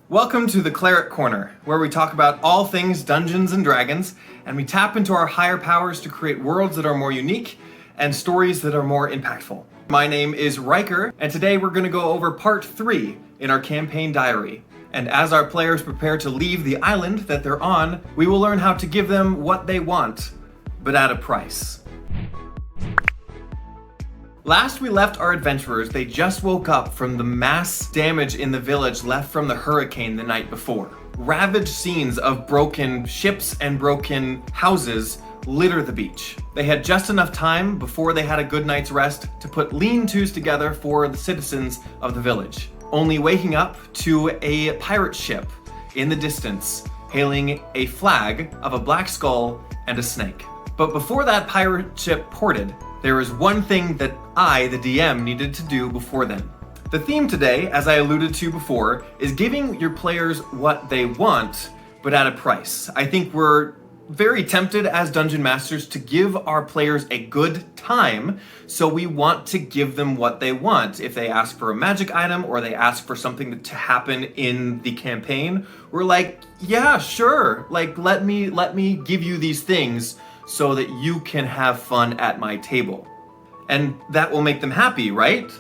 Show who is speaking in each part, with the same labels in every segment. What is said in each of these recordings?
Speaker 1: Welcome to the Cleric Corner, where we talk about all things Dungeons and Dragons, and we tap into our higher powers to create worlds that are more unique and stories that are more impactful. My name is Riker, and today we're going to go over part 3 in our campaign diary. And as our players prepare to leave the island that they're on, we will learn how to give them what they want, but at a price. Last we left our adventurers, they just woke up from the mass damage in the village left from the hurricane the night before. Ravaged scenes of broken ships and broken houses litter the beach. They had just enough time before they had a good night's rest to put lean-tos together for the citizens of the village, only waking up to a pirate ship in the distance, hailing a flag of a black skull and a snake. But before that pirate ship ported, there was one thing that I, the DM, needed to do before then. The theme today, as I alluded to before, is giving your players what they want, but at a price. I think we're very tempted as Dungeon Masters to give our players a good time, so we want to give them what they want. If they ask for a magic item or they ask for something to happen in the campaign, we're like, yeah, sure, like let me give you these things so that you can have fun at my table. And that will make them happy, right?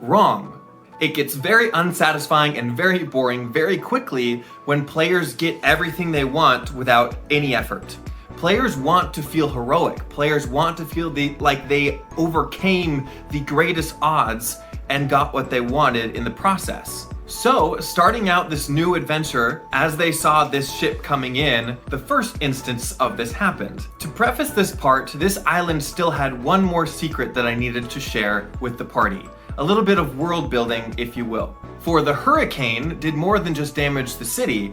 Speaker 1: Wrong. It gets very unsatisfying and very boring very quickly when players get everything they want without any effort. Players want to feel heroic. Players want to feel like they overcame the greatest odds and got what they wanted in the process. So, starting out this new adventure, as they saw this ship coming in, the first instance of this happened. To preface this part, this island still had one more secret that I needed to share with the party. A little bit of world building, if you will. For the hurricane did more than just damage the city,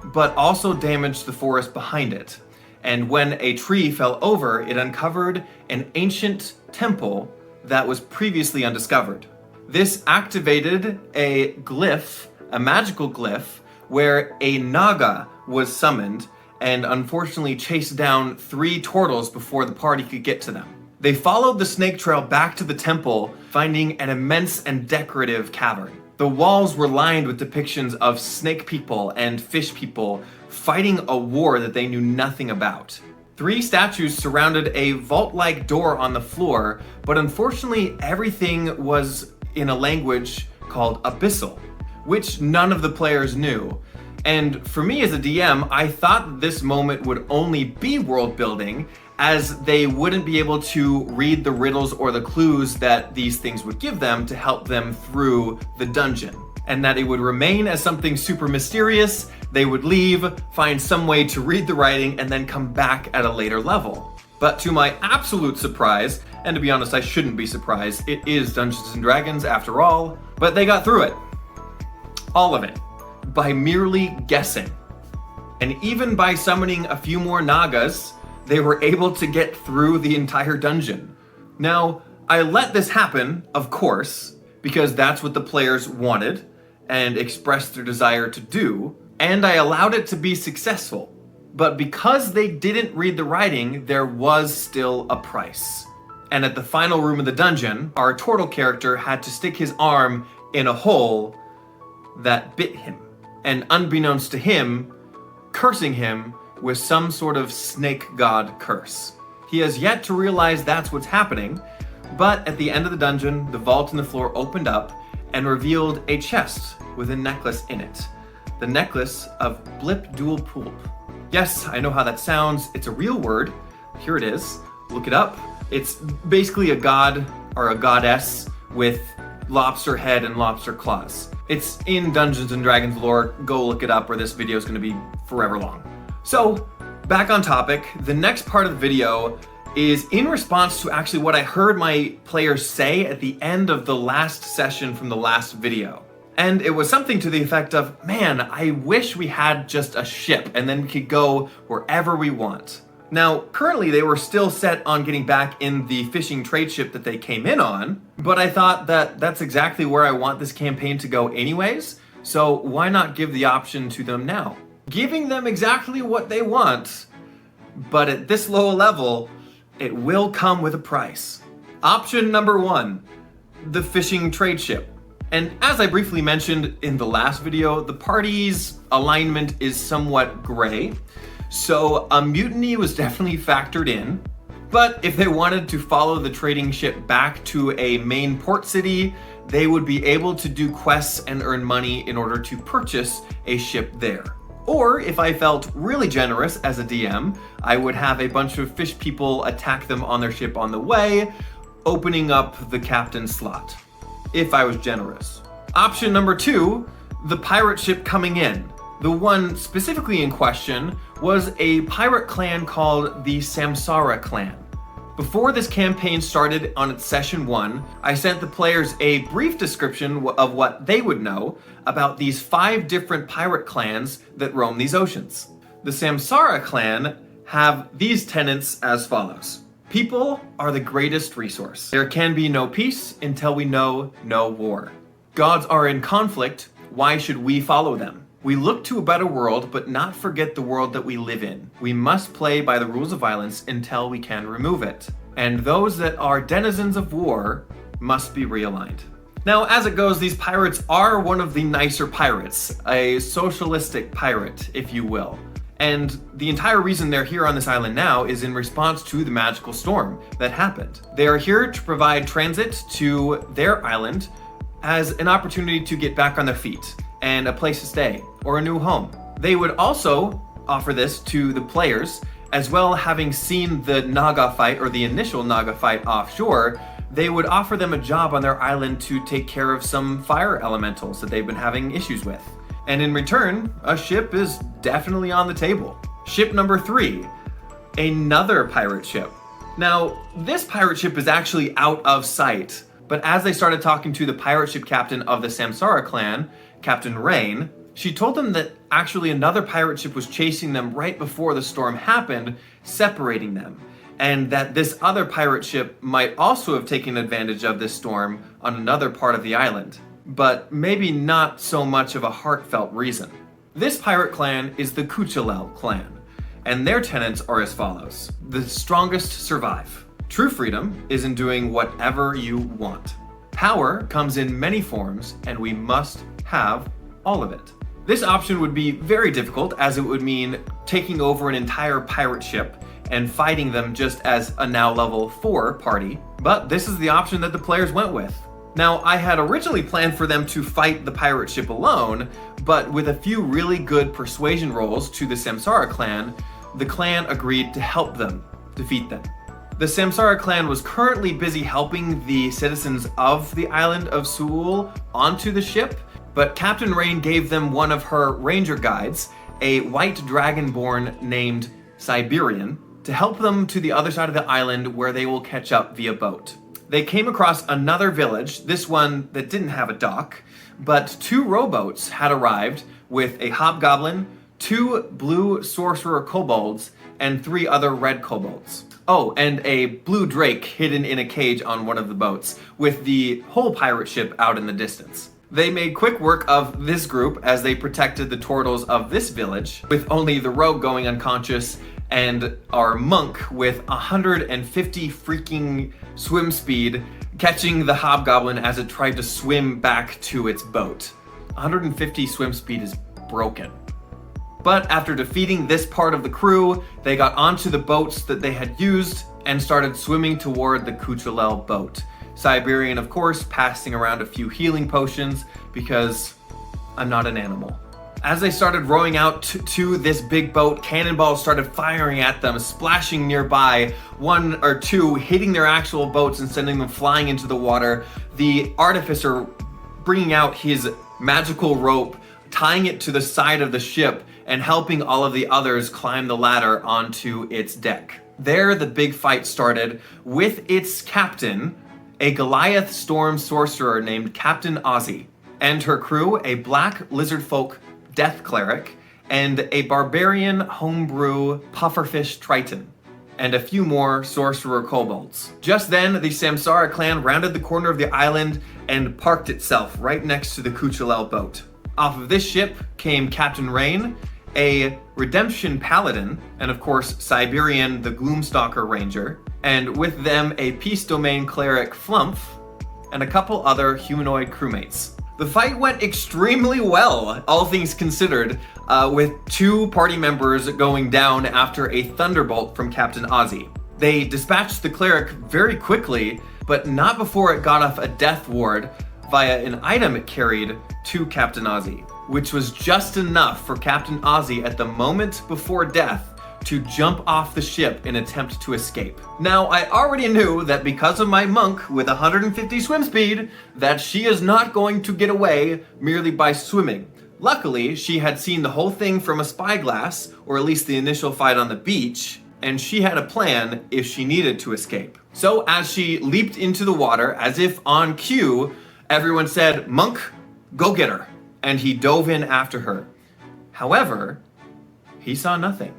Speaker 1: but also damaged the forest behind it. And when a tree fell over, it uncovered an ancient temple that was previously undiscovered. This activated a glyph, a magical glyph, where a Naga was summoned and unfortunately chased down 3 turtles before the party could get to them. They followed the snake trail back to the temple, finding an immense and decorative cavern. The walls were lined with depictions of snake people and fish people fighting a war that they knew nothing about. 3 statues surrounded a vault-like door on the floor, but unfortunately everything was in a language called Abyssal, which none of the players knew. And for me as a DM, I thought this moment would only be world building, as they wouldn't be able to read the riddles or the clues that these things would give them to help them through the dungeon. And that it would remain as something super mysterious, they would leave, find some way to read the writing, and then come back at a later level. But to my absolute surprise, and to be honest, I shouldn't be surprised, it is Dungeons and Dragons after all, but they got through it. All of it. By merely guessing. And even by summoning a few more Nagas, they were able to get through the entire dungeon. Now, I let this happen, of course, because that's what the players wanted and expressed their desire to do, and I allowed it to be successful. But because they didn't read the writing, there was still a price. And at the final room of the dungeon, our turtle character had to stick his arm in a hole that bit him. And unbeknownst to him, cursing him with some sort of snake god curse. He has yet to realize that's what's happening, but at the end of the dungeon, the vault in the floor opened up and revealed a chest with a necklace in it. The necklace of Blip Dual Pulp. Yes, I know how that sounds. It's a real word. Here it is. Look it up. It's basically a god or a goddess with lobster head and lobster claws. It's in Dungeons and Dragons lore. Go look it up or this video is going to be forever long. So, back on topic, the next part of the video is in response to actually what I heard my players say at the end of the last session from the last video. And it was something to the effect of, man, I wish we had just a ship and then we could go wherever we want. Now, currently they were still set on getting back in the fishing trade ship that they came in on, but I thought that that's exactly where I want this campaign to go anyways, so why not give the option to them now? Giving them exactly what they want, but at this low level, it will come with a price. Option number 1, the fishing trade ship. And as I briefly mentioned in the last video, the party's alignment is somewhat gray, so a mutiny was definitely factored in. But if they wanted to follow the trading ship back to a main port city, they would be able to do quests and earn money in order to purchase a ship there. Or if I felt really generous as a DM, I would have a bunch of fish people attack them on their ship on the way, opening up the captain's slot, if I was generous. Option number 2, the pirate ship coming in. The one specifically in question was a pirate clan called the SAMSARA clan. Before this campaign started on its session 1, I sent the players a brief description of what they would know about these 5 different pirate clans that roam these oceans. The SAMSARA clan have these tenets as follows. People are the greatest resource. There can be no peace until we know no war. Gods are in conflict, why should we follow them? We look to a better world, but not forget the world that we live in. We must play by the rules of violence until we can remove it. And those that are denizens of war must be realigned. Now, as it goes, these pirates are one of the nicer pirates, a socialistic pirate, if you will. And the entire reason they're here on this island now is in response to the magical storm that happened. They are here to provide transit to their island as an opportunity to get back on their feet and a place to stay or a new home. They would also offer this to the players, as well, having seen the Naga fight or the initial Naga fight offshore. They would offer them a job on their island to take care of some fire elementals that they've been having issues with. And in return, a ship is definitely on the table. Ship number 3, another pirate ship. Now, this pirate ship is actually out of sight, but as they started talking to the pirate ship captain of the SAMSARA clan, Captain RAYNE, she told them that actually another pirate ship was chasing them right before the storm happened, separating them, and that this other pirate ship might also have taken advantage of this storm on another part of the island, but maybe not so much of a heartfelt reason. This pirate clan is the KUCHELEL clan, and their tenets are as follows. The strongest survive. True freedom is in doing whatever you want. Power comes in many forms, and we must have all of it. This option would be very difficult, as it would mean taking over an entire pirate ship and fighting them just as a now level 4 party, but this is the option that the players went with. Now, I had originally planned for them to fight the pirate ship alone, but with a few really good persuasion rolls to the SAMSARA clan, the clan agreed to help them defeat them. The SAMSARA clan was currently busy helping the citizens of the island of Sool onto the ship, but Captain RAYNE gave them one of her ranger guides, a white dragonborn named Siberian, to help them to the other side of the island where they will catch up via boat. They came across another village, this one that didn't have a dock, but 2 rowboats had arrived with a hobgoblin, 2 blue sorcerer kobolds, and 3 other red kobolds. Oh, and a blue drake hidden in a cage on one of the boats, with the whole pirate ship out in the distance. They made quick work of this group as they protected the turtles of this village, with only the rogue going unconscious and our monk with 150 freaking swim speed catching the hobgoblin as it tried to swim back to its boat. 150 swim speed is broken. But after defeating this part of the crew, they got onto the boats that they had used and started swimming toward the KUCHELEL boat. Siberian, of course, passing around a few healing potions because I'm not an animal. As they started rowing out to this big boat, cannonballs started firing at them, splashing nearby, 1 or 2 hitting their actual boats and sending them flying into the water. The artificer bringing out his magical rope, tying it to the side of the ship, and helping all of the others climb the ladder onto its deck. There, the big fight started with its captain, a Goliath Storm sorcerer named Captain Ozzy, and her crew, a black lizardfolk death cleric, and a barbarian homebrew pufferfish triton, and a few more sorcerer kobolds. Just then, the SAMSARA clan rounded the corner of the island and parked itself right next to the KUCHELEL boat. Off of this ship came Captain RAYNE, a redemption paladin, and of course Siberian the Gloomstalker ranger, and with them a peace domain cleric Flumph, and a couple other humanoid crewmates. The fight went extremely well, all things considered, with 2 party members going down after a thunderbolt from Captain Ozzy. They dispatched the cleric very quickly, but not before it got off a death ward via an item it carried to Captain Ozzy, which was just enough for Captain Ozzy at the moment before death to jump off the ship in attempt to escape. Now, I already knew that because of my monk with 150 swim speed, that she is not going to get away merely by swimming. Luckily, she had seen the whole thing from a spyglass, or at least the initial fight on the beach, and she had a plan if she needed to escape. So as she leaped into the water, as if on cue, everyone said, "Monk, go get her." And he dove in after her. However, he saw nothing.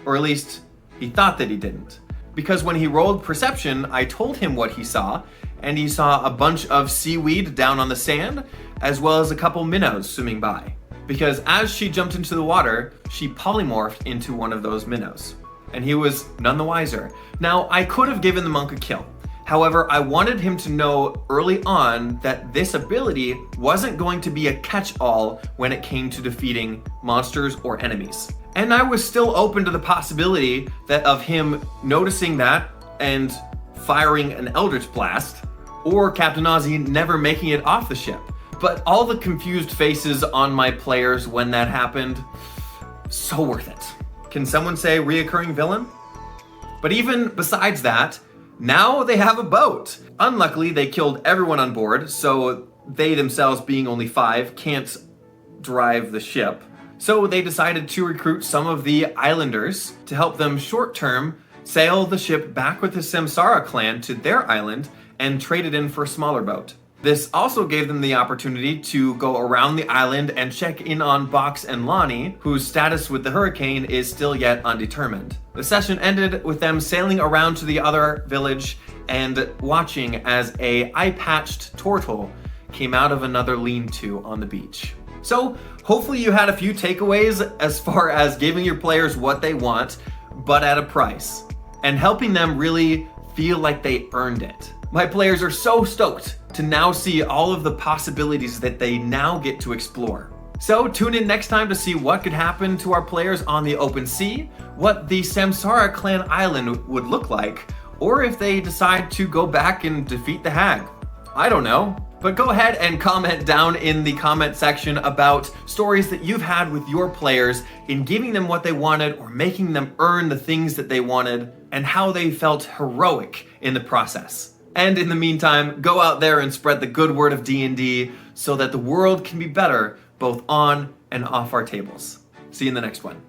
Speaker 1: Or at least, he thought that he didn't. Because when he rolled perception, I told him what he saw, and he saw a bunch of seaweed down on the sand, as well as a couple minnows swimming by. Because as she jumped into the water, she polymorphed into one of those minnows. And he was none the wiser. Now, I could have given the monk a kill. However, I wanted him to know early on that this ability wasn't going to be a catch-all when it came to defeating monsters or enemies. And I was still open to the possibility that of him noticing that and firing an Eldritch Blast, or Captain Ozzy never making it off the ship. But all the confused faces on my players when that happened, so worth it. Can someone say reoccurring villain? But even besides that, now they have a boat. Unluckily, they killed everyone on board, so they themselves, being only 5, can't drive the ship. So they decided to recruit some of the islanders to help them short-term sail the ship back with the SAMSARA clan to their island and trade it in for a smaller boat. This also gave them the opportunity to go around the island and check in on Box and Lonnie, whose status with the hurricane is still yet undetermined. The session ended with them sailing around to the other village and watching as a eye-patched turtle came out of another lean-to on the beach. So hopefully you had a few takeaways as far as giving your players what they want, but at a price, and helping them really feel like they earned it. My players are so stoked to now see all of the possibilities that they now get to explore. So tune in next time to see what could happen to our players on the open sea, what the SAMSARA clan island would look like, or if they decide to go back and defeat the hag. I don't know. But go ahead and comment down in the comment section about stories that you've had with your players in giving them what they wanted or making them earn the things that they wanted, and how they felt heroic in the process. And in the meantime, go out there and spread the good word of D&D so that the world can be better both on and off our tables. See you in the next one.